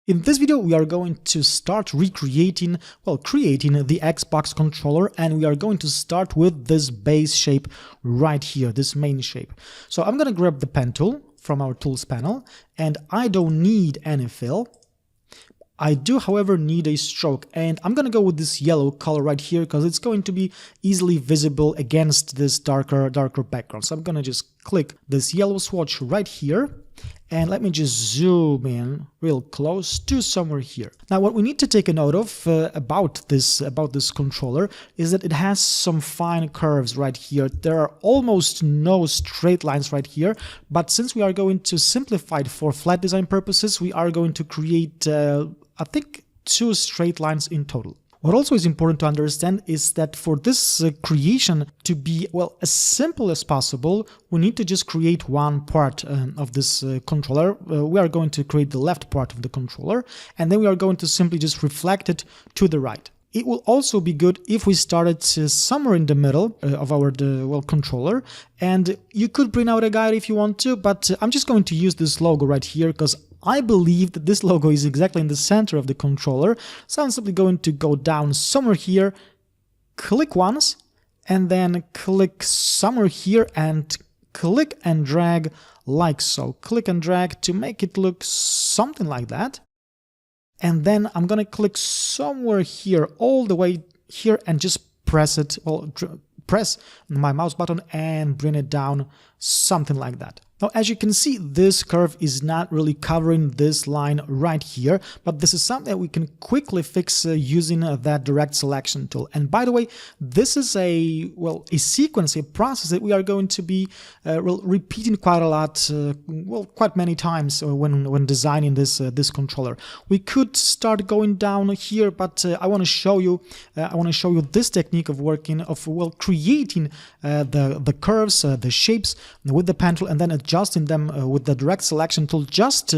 In this video, we are going to start creating the Xbox controller, and we are going to start with this base shape right here, this main shape. So I'm going to grab the pen tool from our tools panel, and I don't need any fill. I do, however, need a stroke, and I'm going to go with this yellow color right here because it's going to be easily visible against this darker background. So I'm going to just click this yellow swatch right here. And let me just zoom in real close to somewhere here. Now, what we need to take a note of about this controller is that it has some fine curves right here. There are almost no straight lines right here, but since we are going to simplify it for flat design purposes, we are going to create, I think, 2 straight lines in total. What also is important to understand is that for this creation to be, as simple as possible, we need to just create one part of this controller. We are going to create the left part of the controller, and then we are going to simply just reflect it to the right. It will also be good if we started somewhere in the middle of our controller, and you could print out a guide if you want to, but I'm just going to use this logo right here because I believe that this logo is exactly in the center of the controller. So I'm simply going to go down somewhere here, click once, and then click somewhere here and click and drag like so. Click and drag to make it look something like that. And then I'm going to click somewhere here, all the way here, and just press it, press my mouse button and bring it down, something like that. Now, as you can see, this curve is not really covering this line right here, but this is something that we can quickly fix using that direct selection tool. And by the way, this is a sequence, a process that we are going to be repeating quite a lot, quite many times when designing this controller. We could start going down here, but I want to show you this technique of creating the curves, the shapes with the pen tool, and then adjusting them with the direct selection tool, just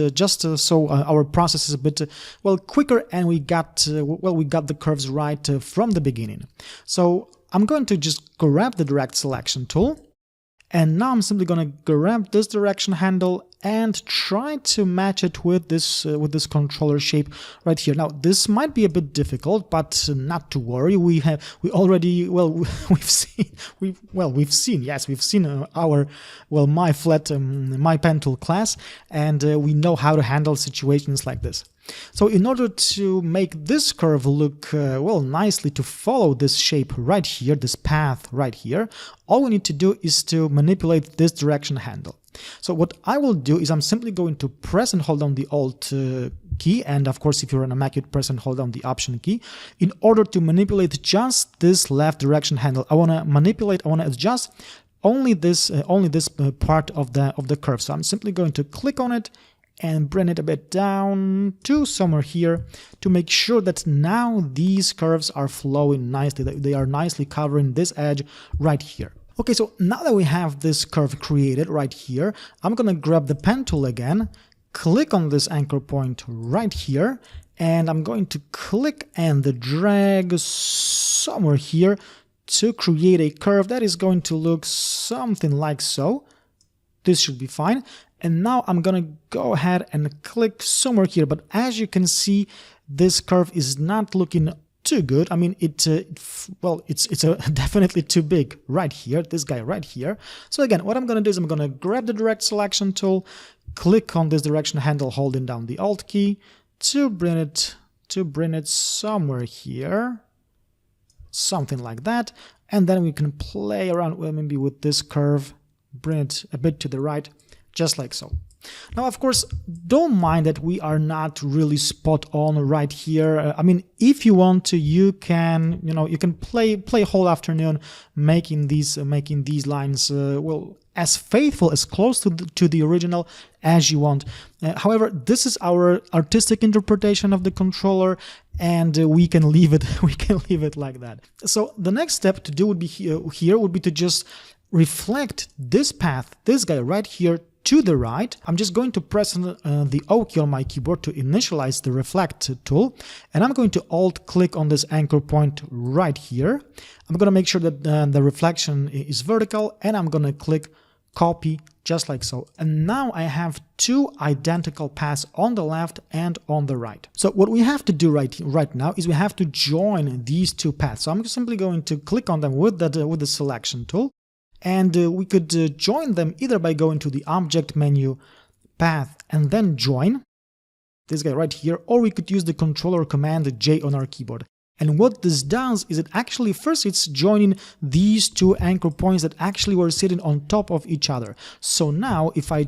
so our process is a bit quicker, and we got the curves right from the beginning. So I'm going to just grab the direct selection tool, and now I'm simply going to grab this direction handle and try to match it with this controller shape right here. Now, this might be a bit difficult, but not to worry. We've seen our my pen tool class, and we know how to handle situations like this. So in order to make this curve look nicely, to follow this shape right here, this path right here, all we need to do is to manipulate this direction handle. So what I will do is I'm simply going to press and hold down the Alt key, and of course if you're on a Mac, you'd press and hold down the Option key in order to manipulate just this left direction handle. I want to adjust only this part of the curve. So I'm simply going to click on it and bring it a bit down to somewhere here to make sure that now these curves are flowing nicely, that they are nicely covering this edge right here. Okay, so now that we have this curve created right here, I'm going to grab the pen tool again, click on this anchor point right here, and I'm going to click and drag somewhere here to create a curve that is going to look something like so. This should be fine. And now I'm going to go ahead and click somewhere here. But as you can see, this curve is not looking too good. I mean, it's definitely too big right here, this guy right here. So again, what I'm going to do is I'm going to grab the direct selection tool, click on this direction handle, holding down the Alt key to bring it somewhere here, something like that. And then we can play around maybe with this curve, bring it a bit to the right, just like so. Now, of course, don't mind that we are not really spot on right here. I mean, if you want to, you can play whole afternoon making these lines as faithful, as close to the original as you want. However, this is our artistic interpretation of the controller, and we can leave it like that. So the next step to do would be to just reflect this path, this guy right here, to the right. I'm just going to press the O key on my keyboard to initialize the reflect tool, and I'm going to Alt click on this anchor point right here. I'm going to make sure that the reflection is vertical, and I'm going to click copy, just like so. And now I have two identical paths on the left and on the right. So what we have to do right now is we have to join these two paths. So I'm simply going to click on them with the selection tool, and we could join them either by going to the object menu, path, and then join, this guy right here, or we could use the controller command J on our keyboard. And what this does is it actually first it's joining these two anchor points that actually were sitting on top of each other. So now if I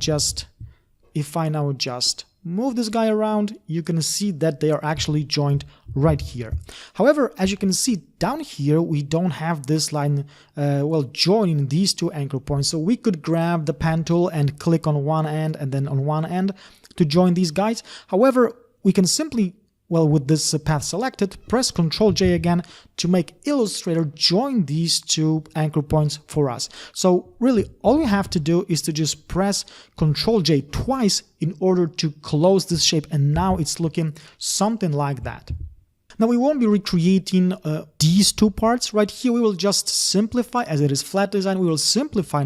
now just move this guy around, you can see that they are actually joined right here. However, as you can see down here, we don't have this line joining these two anchor points. So we could grab the pen tool and click on one end and then on one end to join these guys. However, we can simply, with this path selected, press Ctrl J again to make Illustrator join these two anchor points for us. So really all we have to do is to just press Ctrl J twice in order to close this shape, and now it's looking something like that. Now we won't be recreating these two parts right here. We will just simplify, as it is flat design, we will simplify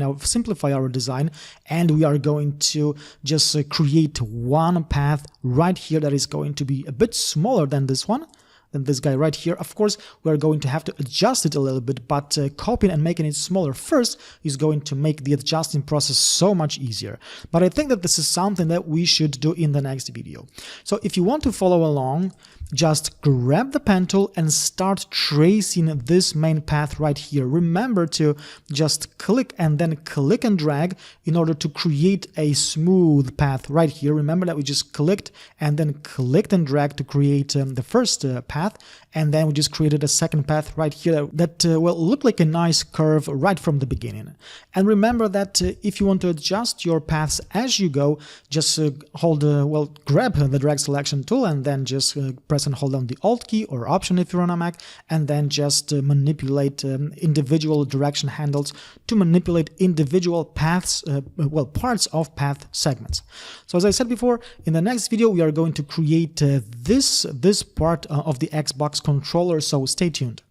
our design, and we are going to just create one path right here that is going to be a bit smaller than this one, than this guy right here. Of course, we are going to have to adjust it a little bit, but copying and making it smaller first is going to make the adjusting process so much easier. But I think that this is something that we should do in the next video. So if you want to follow along, just grab the pen tool and start tracing this main path right here. Remember to just click and then click and drag in order to create a smooth path right here. Remember that we just clicked and then clicked and dragged to create the first path, and then we just created a second path right here that will look like a nice curve right from the beginning. And remember that if you want to adjust your paths as you go, just grab the drag selection tool and then just press and hold down the Alt key or Option if you're on a Mac, and then just manipulate individual direction handles to manipulate individual paths, parts of path segments. So as I said before, in the next video we are going to create this part of the Xbox controller, so stay tuned.